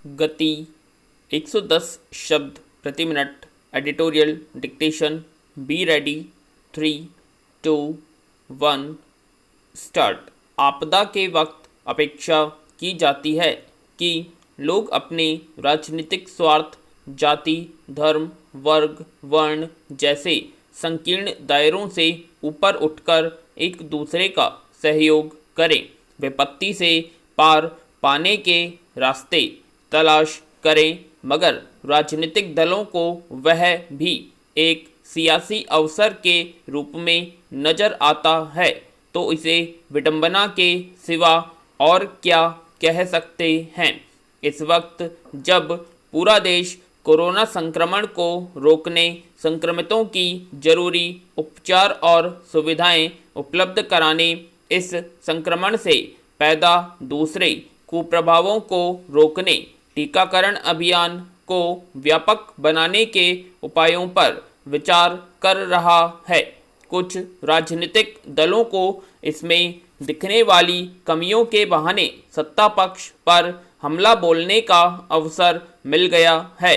गति 110 शब्द प्रति minute. Editorial dictation. Be ready. 3, 2, 1 start. आपदा के वक्त अपेक्षा की जाती है कि लोग अपने राजनीतिक स्वार्थ, जाति, धर्म, वर्ग, वर्ण जैसे संकीर्ण दायरों से ऊपर उठकर एक दूसरे का सहयोग करें, विपत्ति से पार पाने के रास्ते तलाश करें। मगर राजनीतिक दलों को वह भी एक सियासी अवसर के रूप में नजर आता है, तो इसे विडंबना के सिवा और क्या कह सकते हैं। इस वक्त जब पूरा देश कोरोना संक्रमण को रोकने, संक्रमितों की जरूरी उपचार और सुविधाएं उपलब्ध कराने, इस संक्रमण से पैदा दूसरे कुप्रभावों को रोकने, टीकाकरण अभियान को व्यापक बनाने के उपायों पर विचार कर रहा है। कुछ राजनीतिक दलों को इसमें दिखने वाली कमियों के बहाने सत्ता पक्ष पर हमला बोलने का अवसर मिल गया है।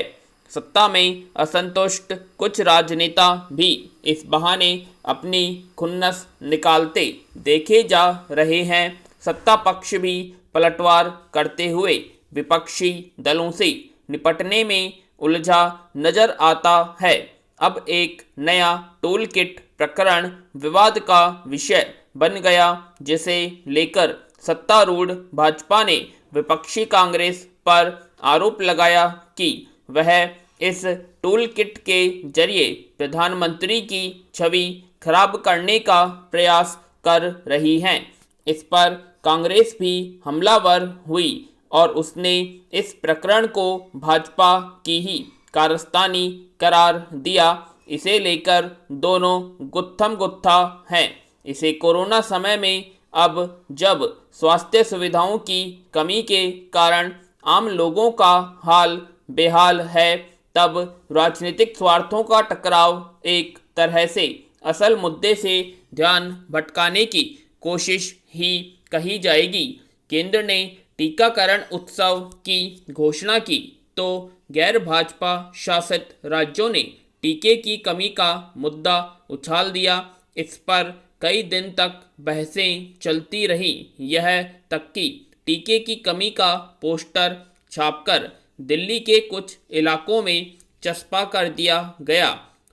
सत्ता में असंतुष्ट कुछ राजनेता भी इस बहाने अपनी खुन्नस निकालते देखे जा रहे हैं। सत्ता पक्ष भी पलटवार करते हुए विपक्षी दलों से निपटने में उलझा नजर आता है। अब एक नया टूल किट प्रकरण विवाद का विषय बन गया, जिसे लेकर सत्तारूढ़ भाजपा ने विपक्षी कांग्रेस पर आरोप लगाया कि वह इस टूल किट के जरिए प्रधानमंत्री की छवि खराब करने का प्रयास कर रही है। इस पर कांग्रेस भी हमलावर हुई और उसने इस प्रकरण को भाजपा की ही कारस्तानी करार दिया। इसे लेकर दोनों गुत्थम गुत्था हैं। इसे कोरोना समय में अब जब स्वास्थ्य सुविधाओं की कमी के कारण आम लोगों का हाल बेहाल है, तब राजनीतिक स्वार्थों का टकराव एक तरह से असल मुद्दे से ध्यान भटकाने की कोशिश ही कही जाएगी। केंद्र ने टीकाकरण उत्सव की घोषणा की तो गैर भाजपा शासित राज्यों ने टीके की कमी का मुद्दा उछाल दिया। इस पर कई दिन तक बहसें चलती रही। यह तक कि टीके की कमी का पोस्टर छापकर दिल्ली के कुछ इलाकों में चस्पा कर दिया गया।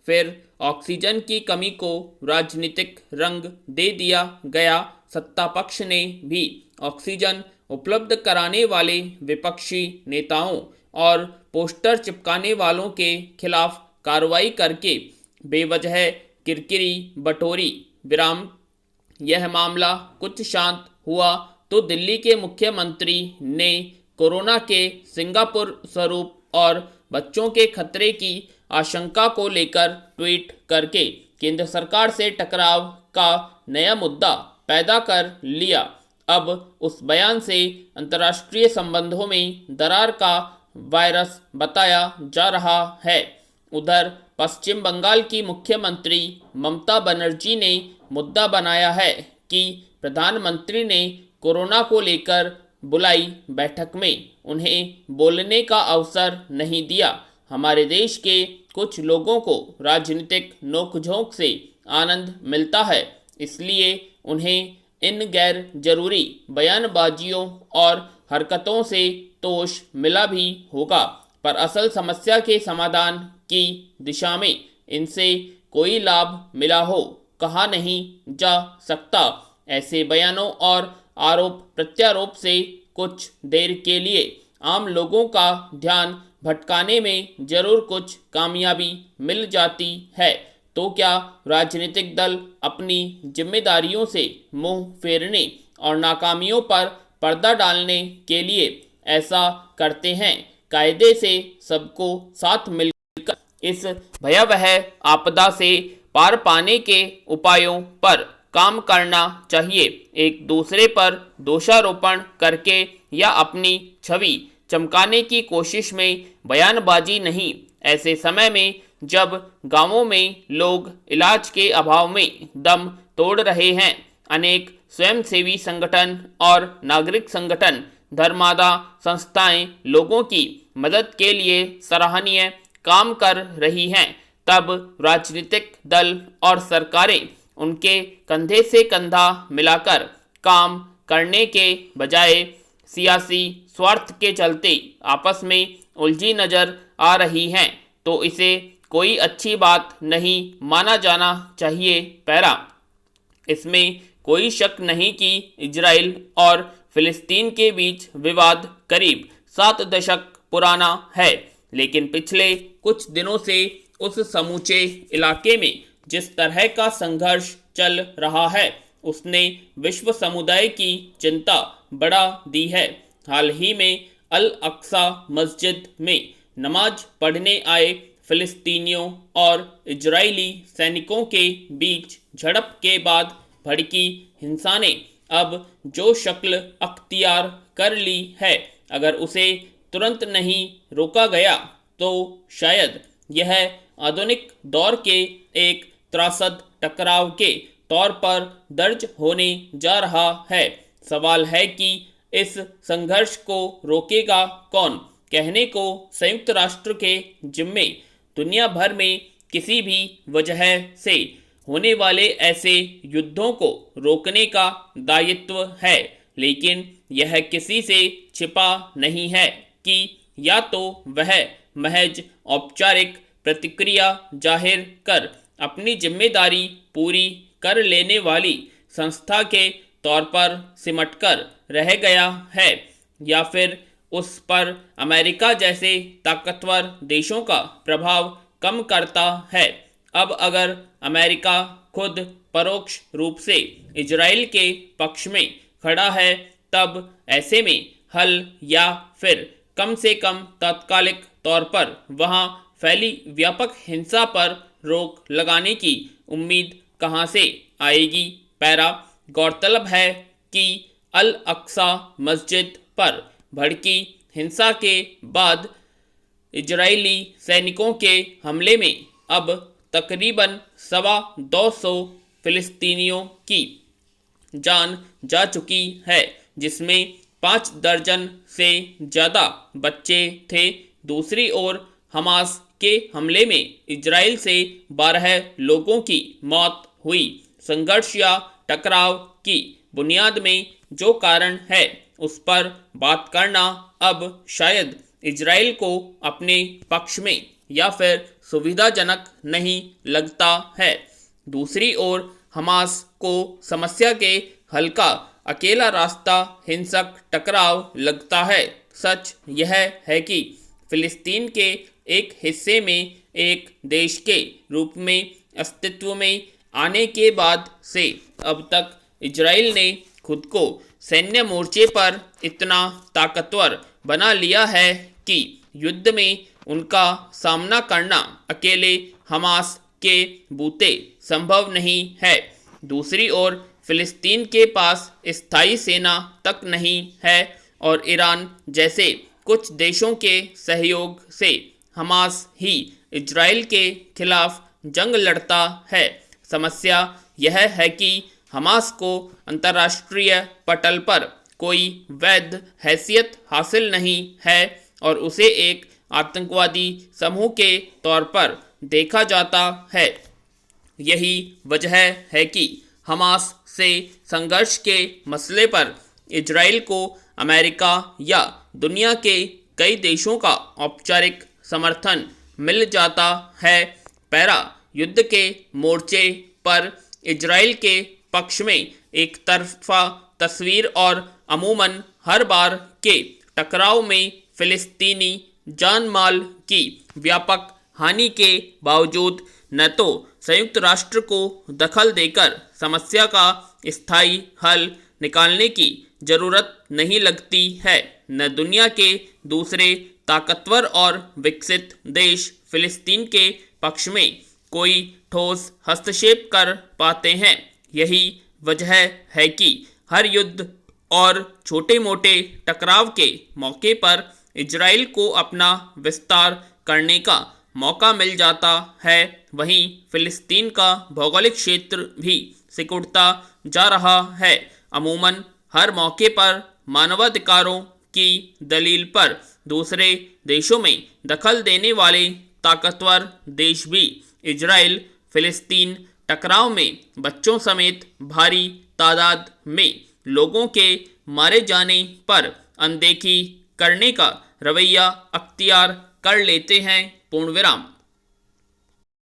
फिर ऑक्सीजन की कमी को राजनीतिक रंग दे दिया गया। सत्ता पक्ष ने भी ऑक्सीजन उपलब्ध कराने वाले विपक्षी नेताओं और पोस्टर चिपकाने वालों के खिलाफ कार्रवाई करके बेवजह किरकिरी बटोरी। विराम यह मामला कुछ शांत हुआ तो दिल्ली के मुख्यमंत्री ने कोरोना के सिंगापुर स्वरूप और बच्चों के खतरे की आशंका को लेकर ट्वीट करके केंद्र सरकार से टकराव का नया मुद्दा पैदा कर लिया। अब उस बयान से अंतर्राष्ट्रीय संबंधों में दरार का वायरस बताया जा रहा है। उधर पश्चिम बंगाल की मुख्यमंत्री ममता बनर्जी ने मुद्दा बनाया है कि प्रधानमंत्री ने कोरोना को लेकर बुलाई बैठक में उन्हें बोलने का अवसर नहीं दिया। हमारे देश के कुछ लोगों को राजनीतिक नोकझोंक से आनंद मिलता है, इसलिए उन्हें इन गैर जरूरी बयानबाजियों और हरकतों से तोष मिला भी होगा, पर असल समस्या के समाधान की दिशा में इनसे कोई लाभ मिला हो कहा नहीं जा सकता। ऐसे बयानों और आरोप प्रत्यारोप से कुछ देर के लिए आम लोगों का ध्यान भटकाने में जरूर कुछ कामयाबी मिल जाती है, तो क्या राजनीतिक दल अपनी जिम्मेदारियों से मुंह फेरने और नाकामियों पर पर्दा डालने के लिए ऐसा करते हैं? कायदे से सबको साथ मिलकर इस भयावह आपदा से पार पाने के उपायों पर काम करना चाहिए। एक दूसरे पर दोषारोपण करके या अपनी छवि चमकाने की कोशिश में बयानबाजी नहीं। ऐसे समय में जब गांवों में लोग इलाज के अभाव में दम तोड़ रहे हैं, अनेक स्वयंसेवी संगठन और नागरिक संगठन धर्मादा संस्थाएं लोगों की मदद के लिए सराहनीय काम कर रही हैं, तब राजनीतिक दल और सरकारें उनके कंधे से कंधा मिलाकर काम करने के बजाय सियासी स्वार्थ के चलते आपस में उलझी नजर आ रही हैं, तो इसे कोई अच्छी बात नहीं माना जाना चाहिए। पैरा, इसमें कोई शक नहीं कि इजराइल और फिलिस्तीन के बीच विवाद करीब 7 दशक पुराना है, लेकिन पिछले कुछ दिनों से उस समूचे इलाके में जिस तरह का संघर्ष चल रहा है उसने विश्व समुदाय की चिंता बढ़ा दी है। हाल ही में अल अक्सा मस्जिद में नमाज पढ़ने आए फिलिस्तीनियों और इजरायली सैनिकों के बीच झड़प के बाद भड़की हिंसा ने अब जो शक्ल अख्तियार कर ली है, अगर उसे तुरंत नहीं रोका गया तो शायद यह आधुनिक दौर के एक त्रासद टकराव के तौर पर दर्ज होने जा रहा है। सवाल है कि इस संघर्ष को रोकेगा कौन? कहने को संयुक्त राष्ट्र के जिम्मे दुनिया भर में किसी भी वजह से होने वाले ऐसे युद्धों को रोकने का दायित्व है, लेकिन यह किसी से छिपा नहीं है कि या तो वह महज औपचारिक प्रतिक्रिया जाहिर कर अपनी जिम्मेदारी पूरी कर लेने वाली संस्था के तौर पर सिमटकर रह गया है, या फिर उस पर अमेरिका जैसे ताकतवर देशों का प्रभाव कम करता है। अब अगर अमेरिका खुद परोक्ष रूप से इजराइल के पक्ष में खड़ा है, तब ऐसे में हल या फिर कम से कम तात्कालिक तौर पर वहां फैली व्यापक हिंसा पर रोक लगाने की उम्मीद कहां से आएगी? पैरा, गौरतलब है कि अल अक्सा मस्जिद पर भड़की हिंसा के बाद इजरायली सैनिकों के हमले में अब तकरीबन 250 फिलिस्तीनियों की जान जा चुकी है, जिसमें 5 दर्जन से ज़्यादा बच्चे थे। दूसरी ओर हमास के हमले में इजराइल से 12 लोगों की मौत हुई। संघर्ष या टकराव की बुनियाद में जो कारण है उस पर बात करना अब शायद इजराइल को अपने पक्ष में या फिर सुविधाजनक नहीं लगता है। दूसरी ओर हमास को समस्या के हल का अकेला रास्ता हिंसक टकराव लगता है। सच यह है कि फिलिस्तीन के एक हिस्से में एक देश के रूप में अस्तित्व में आने के बाद से अब तक इजराइल ने खुद को सैन्य मोर्चे पर इतना ताकतवर बना लिया है कि युद्ध में उनका सामना करना अकेले हमास के बूते संभव नहीं है। दूसरी ओर फिलिस्तीन के पास स्थायी सेना तक नहीं है और ईरान जैसे कुछ देशों के सहयोग से हमास ही इजराइल के खिलाफ जंग लड़ता है। समस्या यह है कि हमास को अंतर्राष्ट्रीय पटल पर कोई वैध हैसियत हासिल नहीं है और उसे एक आतंकवादी समूह के तौर पर देखा जाता है। यही वजह है कि हमास से संघर्ष के मसले पर इजराइल को अमेरिका या दुनिया के कई देशों का औपचारिक समर्थन मिल जाता है। पैरा, युद्ध के मोर्चे पर इजराइल के पक्ष में एक तरफा तस्वीर और अमूमन हर बार के टकराव में फिलिस्तीनी जान माल की व्यापक हानि के बावजूद न तो संयुक्त राष्ट्र को दखल देकर समस्या का स्थायी हल निकालने की जरूरत नहीं लगती है, न दुनिया के दूसरे ताकतवर और विकसित देश फिलिस्तीन के पक्ष में कोई ठोस हस्तक्षेप कर पाते हैं। यही वजह है कि हर युद्ध और छोटे मोटे टकराव के मौके पर इजराइल को अपना विस्तार करने का मौका मिल जाता है। वहीं फिलिस्तीन का भौगोलिक क्षेत्र भी सिकुड़ता जा रहा है। अमूमन हर मौके पर मानवाधिकारों की दलील पर दूसरे देशों में दखल देने वाले ताकतवर देश भी इजराइल फिलिस्तीन टकराव में बच्चों समेत भारी तादाद में लोगों के मारे जाने पर अनदेखी करने का रवैया अख्तियार कर लेते हैं। पूर्ण विराम।